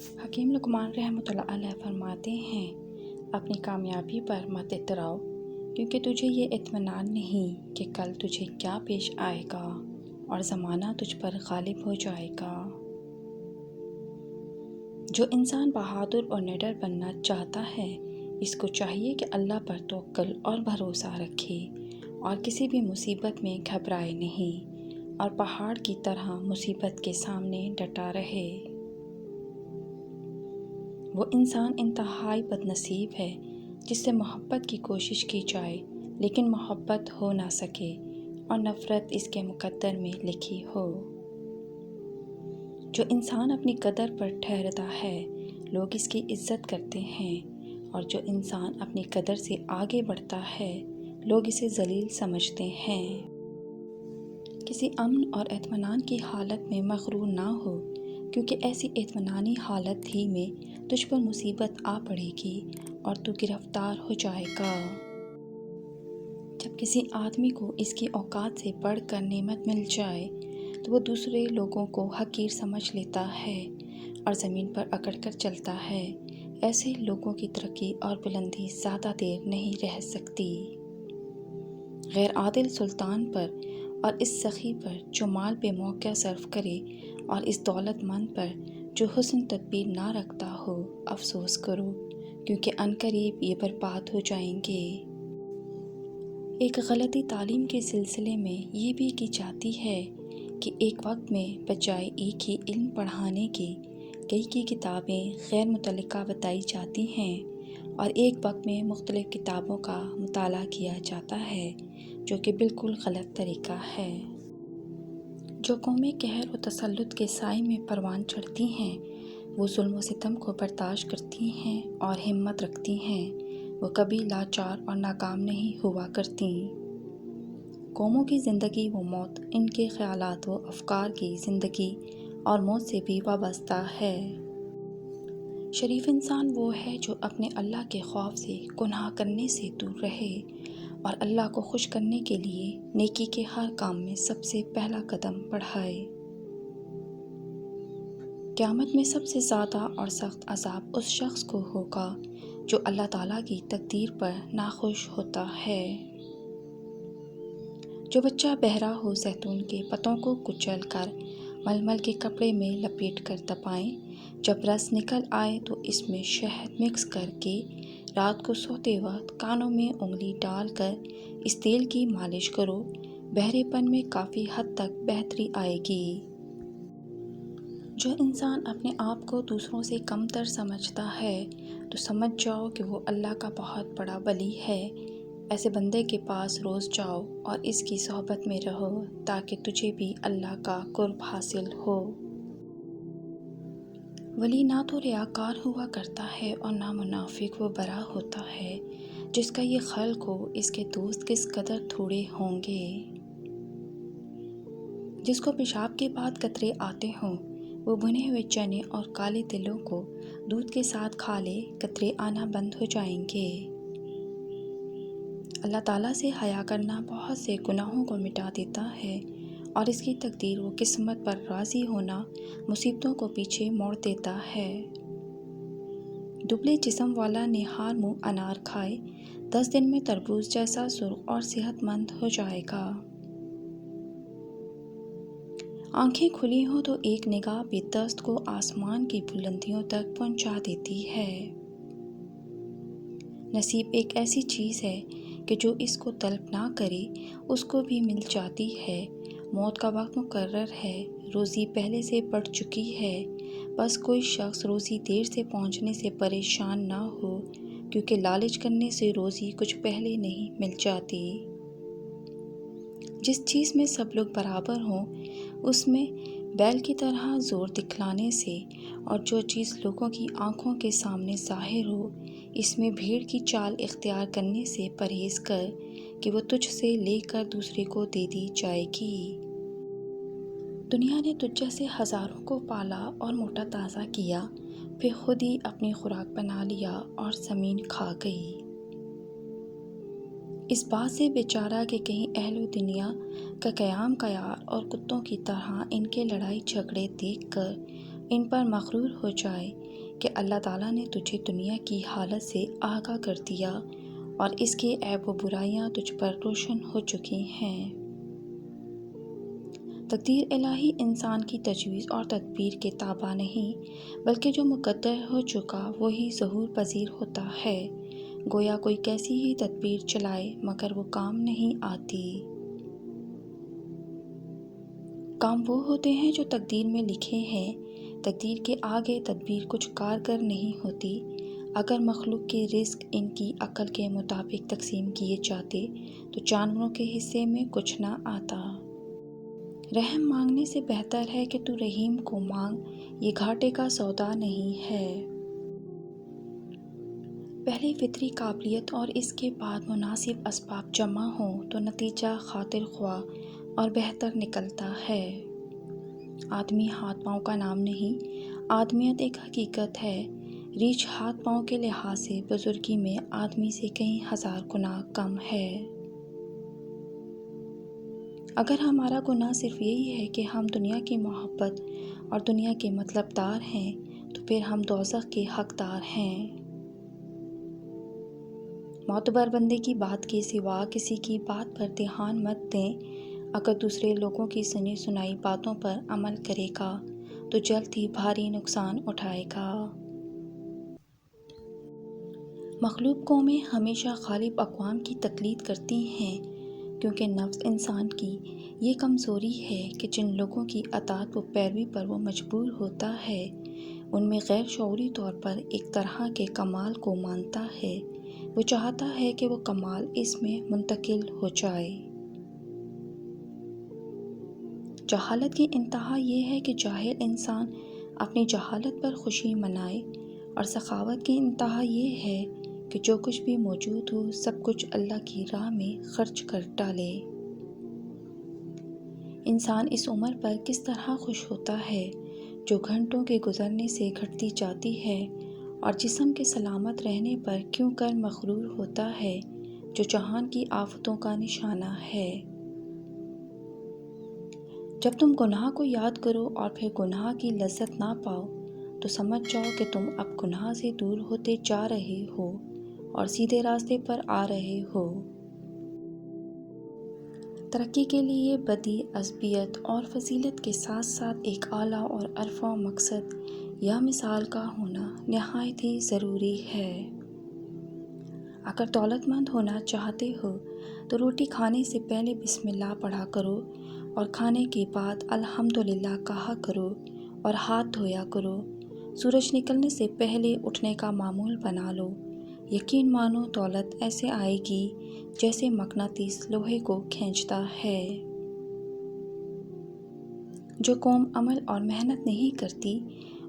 حکیم لقمان رحمۃ اللہ علیہ فرماتے ہیں، اپنی کامیابی پر مت اتراؤ، کیونکہ تجھے یہ اطمینان نہیں کہ کل تجھے کیا پیش آئے گا اور زمانہ تجھ پر غالب ہو جائے گا۔ جو انسان بہادر اور نڈر بننا چاہتا ہے، اس کو چاہیے کہ اللہ پر توکل اور بھروسہ رکھے اور کسی بھی مصیبت میں گھبرائے نہیں اور پہاڑ کی طرح مصیبت کے سامنے ڈٹا رہے۔ وہ انسان انتہائی بد نصیب ہے جس سے محبت کی کوشش کی جائے لیکن محبت ہو نہ سکے اور نفرت اس کے مقدر میں لکھی ہو۔ جو انسان اپنی قدر پر ٹھہرتا ہے، لوگ اس کی عزت کرتے ہیں، اور جو انسان اپنی قدر سے آگے بڑھتا ہے، لوگ اسے ذلیل سمجھتے ہیں۔ کسی امن اور اطمینان کی حالت میں مغرور نہ ہو، کیونکہ ایسی اطمینانی حالت ہی میں تجھ پر مصیبت آ پڑے گی اور تو گرفتار ہو جائے گا۔ جب کسی آدمی کو اس کی اوقات سے بڑھ کر نعمت مل جائے تو وہ دوسرے لوگوں کو حقیر سمجھ لیتا ہے اور زمین پر اکڑ کر چلتا ہے۔ ایسے لوگوں کی ترقی اور بلندی زیادہ دیر نہیں رہ سکتی۔ غیر عادل سلطان پر اور اس سخی پر جو مال بے موقع صرف کرے اور اس دولت مند پر جو حسن تدبیر نہ رکھتا ہو، افسوس کرو، کیونکہ عنقریب یہ برباد ہو جائیں گے۔ ایک غلطی تعلیم کے سلسلے میں یہ بھی کی جاتی ہے کہ ایک وقت میں بجائے ایک ہی علم پڑھانے کے کئی کتابیں غیر متعلقہ بتائی جاتی ہیں اور ایک وقت میں مختلف کتابوں کا مطالعہ کیا جاتا ہے، جو کہ بالکل غلط طریقہ ہے۔ جو قومیں قہر و تسلط کے سائے میں پروان چڑھتی ہیں، وہ ظلم و ستم کو برداشت کرتی ہیں اور ہمت رکھتی ہیں، وہ کبھی لاچار اور ناکام نہیں ہوا کرتیں۔ قوموں کی زندگی و موت ان کے خیالات و افکار کی زندگی اور موت سے بھی وابستہ ہے۔ شریف انسان وہ ہے جو اپنے اللہ کے خوف سے گناہ کرنے سے دور رہے اور اللہ کو خوش کرنے کے لیے نیکی کے ہر کام میں سب سے پہلا قدم بڑھائے۔ قیامت میں سب سے زیادہ اور سخت عذاب اس شخص کو ہوگا جو اللہ تعالیٰ کی تقدیر پر ناخوش ہوتا ہے۔ جو بچہ بہرا ہو زیتون کے پتوں کو کچل کر ململ کے کپڑے میں لپیٹ کر دبائیں، جب رس نکل آئے تو اس میں شہد مکس کر کے رات کو سوتے وقت کانوں میں انگلی ڈال کر اس تیل کی مالش کرو، بہرے پن میں کافی حد تک بہتری آئے گی۔ جو انسان اپنے آپ کو دوسروں سے کم تر سمجھتا ہے تو سمجھ جاؤ کہ وہ اللہ کا بہت بڑا ولی ہے۔ ایسے بندے کے پاس روز جاؤ اور اس کی صحبت میں رہو تاکہ تجھے بھی اللہ کا قرب حاصل ہو۔ ولی نہ تو ریاکار ہوا کرتا ہے اور نہ منافق و برا ہوتا ہے، جس کا یہ خلق ہو اس کے دوست کس قدر تھوڑے ہوں گے۔ جس کو پیشاب کے بعد قطرے آتے ہوں، وہ بھنے ہوئے چنے اور کالے تلوں کو دودھ کے ساتھ کھا لے، قطرے آنا بند ہو جائیں گے۔ اللہ تعالیٰ سے حیا کرنا بہت سے گناہوں کو مٹا دیتا ہے اور اس کی تقدیر و قسمت پر راضی ہونا مصیبتوں کو پیچھے موڑ دیتا ہے۔ دبلے جسم والا نہار منہ انار کھائے 10 دن میں تربوز جیسا سرخ اور صحت مند ہو جائے گا۔ آنکھیں کھلی ہوں تو ایک نگاہ بھی دست کو آسمان کی بلندیوں تک پہنچا دیتی ہے۔ نصیب ایک ایسی چیز ہے کہ جو اس کو طلب نہ کرے اس کو بھی مل جاتی ہے۔ موت کا وقت مقرر ہے، روزی پہلے سے پڑ چکی ہے، بس کوئی شخص روزی دیر سے پہنچنے سے پریشان نہ ہو، کیونکہ لالچ کرنے سے روزی کچھ پہلے نہیں مل جاتی۔ جس چیز میں سب لوگ برابر ہوں اس میں بیل کی طرح زور دکھلانے سے، اور جو چیز لوگوں کی آنکھوں کے سامنے ظاہر ہو اس میں بھیڑ کی چال اختیار کرنے سے پرہیز کر کہ وہ تجھ سے لے کر دوسرے کو دے دی جائے گی۔ دنیا نے تجھ جیسے ہزاروں کو پالا اور موٹا تازہ کیا، پھر خود ہی اپنی خوراک بنا لیا اور زمین کھا گئی۔ اس بات سے بیچارہ کہ کہیں اہل و دنیا کا قیام قیار اور کتوں کی طرح ان کے لڑائی جھگڑے دیکھ کر ان پر مغرور ہو جائے کہ اللہ تعالیٰ نے تجھے دنیا کی حالت سے آگاہ کر دیا اور اس کے عیب و برائیاں تجھ پر روشن ہو چکی ہیں۔ تقدیر الہی انسان کی تجویز اور تدبیر کے تابع نہیں، بلکہ جو مقدر ہو چکا وہی ظہور پذیر ہوتا ہے۔ گویا کوئی کیسی ہی تدبیر چلائے مگر وہ کام نہیں آتی۔ کام وہ ہوتے ہیں جو تقدیر میں لکھے ہیں۔ تقدیر کے آگے تدبیر کچھ کارگر نہیں ہوتی۔ اگر مخلوق کے رزق ان کی عقل کے مطابق تقسیم کیے جاتے تو جانوروں کے حصے میں کچھ نہ آتا۔ رحم مانگنے سے بہتر ہے کہ تو رحیم کو مانگ، یہ گھاٹے کا سودا نہیں ہے۔ پہلے فطری قابلیت اور اس کے بعد مناسب اسباب جمع ہوں تو نتیجہ خاطر خواہ اور بہتر نکلتا ہے۔ آدمی ہاتھ پاؤں کا نام نہیں، آدمیت ایک حقیقت ہے۔ ریچھ ہاتھ پاؤں کے لحاظ سے بزرگی میں آدمی سے کئی ہزار گنا کم ہے۔ اگر ہمارا گناہ صرف یہی ہے کہ ہم دنیا کی محبت اور دنیا کے مطلب دار ہیں تو پھر ہم دوزخ کے حقدار ہیں۔ معتبر بندے کی بات کے سوا کسی کی بات پر دھیان مت دیں۔ اگر دوسرے لوگوں کی سنی سنائی باتوں پر عمل کرے گا تو جلد ہی بھاری نقصان اٹھائے گا۔ مخلوق قومیں ہمیشہ غالب اقوام کی تقلید کرتی ہیں، کیونکہ نفس انسان کی یہ کمزوری ہے کہ جن لوگوں کی اطاعت و پیروی پر وہ مجبور ہوتا ہے ان میں غیر شعوری طور پر ایک طرح کے کمال کو مانتا ہے۔ وہ چاہتا ہے کہ وہ کمال اس میں منتقل ہو جائے۔ جہالت کی انتہا یہ ہے کہ جاہل انسان اپنی جہالت پر خوشی منائے، اور سخاوت کی انتہا یہ ہے کہ جو کچھ بھی موجود ہو سب کچھ اللہ کی راہ میں خرچ کر ڈالے۔ انسان اس عمر پر کس طرح خوش ہوتا ہے جو گھنٹوں کے گزرنے سے گھٹتی جاتی ہے، اور جسم کے سلامت رہنے پر کیوں کر مغرور ہوتا ہے جو جہان کی آفتوں کا نشانہ ہے۔ جب تم گناہ کو یاد کرو اور پھر گناہ کی لذت نہ پاؤ تو سمجھ جاؤ کہ تم اب گناہ سے دور ہوتے جا رہے ہو اور سیدھے راستے پر آ رہے ہو۔ ترقی کے لیے بدی، عصبیت اور فضیلت کے ساتھ ساتھ ایک اعلیٰ اور ارفع مقصد یا مثال کا ہونا نہایت ہی ضروری ہے۔ اگر دولت مند ہونا چاہتے ہو تو روٹی کھانے سے پہلے بسم اللہ پڑھا کرو اور کھانے کے بعد الحمدللہ کہا کرو اور ہاتھ دھویا کرو۔ سورج نکلنے سے پہلے اٹھنے کا معمول بنا لو۔ یقین مانو دولت ایسے آئے گی جیسے مقناطیس لوہے کو کھینچتا ہے۔ جو قوم عمل اور محنت نہیں کرتی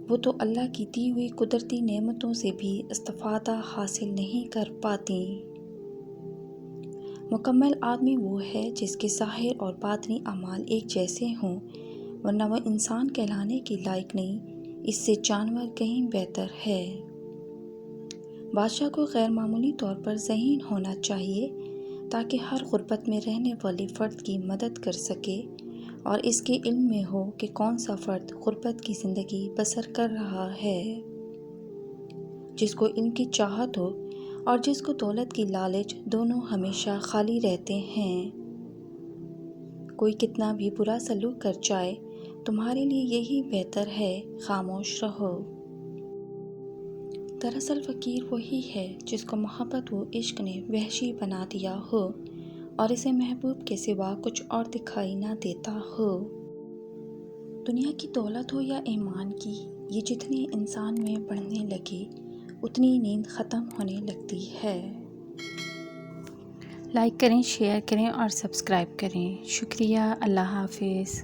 وہ تو اللہ کی دی ہوئی قدرتی نعمتوں سے بھی استفادہ حاصل نہیں کر پاتی۔ مکمل آدمی وہ ہے جس کے ظاہر اور باطنی اعمال ایک جیسے ہوں، ورنہ وہ انسان کہلانے کے لائق نہیں، اس سے جانور کہیں بہتر ہے۔ بادشاہ کو غیر معمولی طور پر ذہین ہونا چاہیے تاکہ ہر غربت میں رہنے والے فرد کی مدد کر سکے اور اس کے علم میں ہو کہ کون سا فرد غربت کی زندگی بسر کر رہا ہے۔ جس کو علم کی چاہت ہو اور جس کو دولت کی لالچ، دونوں ہمیشہ خالی رہتے ہیں۔ کوئی کتنا بھی برا سلوک کر جائے تمہارے لیے یہی بہتر ہے، خاموش رہو۔ دراصل فقیر وہی ہے جس کو محبت و عشق نے وحشی بنا دیا ہو اور اسے محبوب کے سوا کچھ اور دکھائی نہ دیتا ہو۔ دنیا کی دولت ہو یا ایمان کی، یہ جتنے انسان میں بڑھنے لگے اتنی نیند ختم ہونے لگتی ہے۔ لائک کریں، شیئر کریں اور سبسکرائب کریں۔ شکریہ۔ اللہ حافظ۔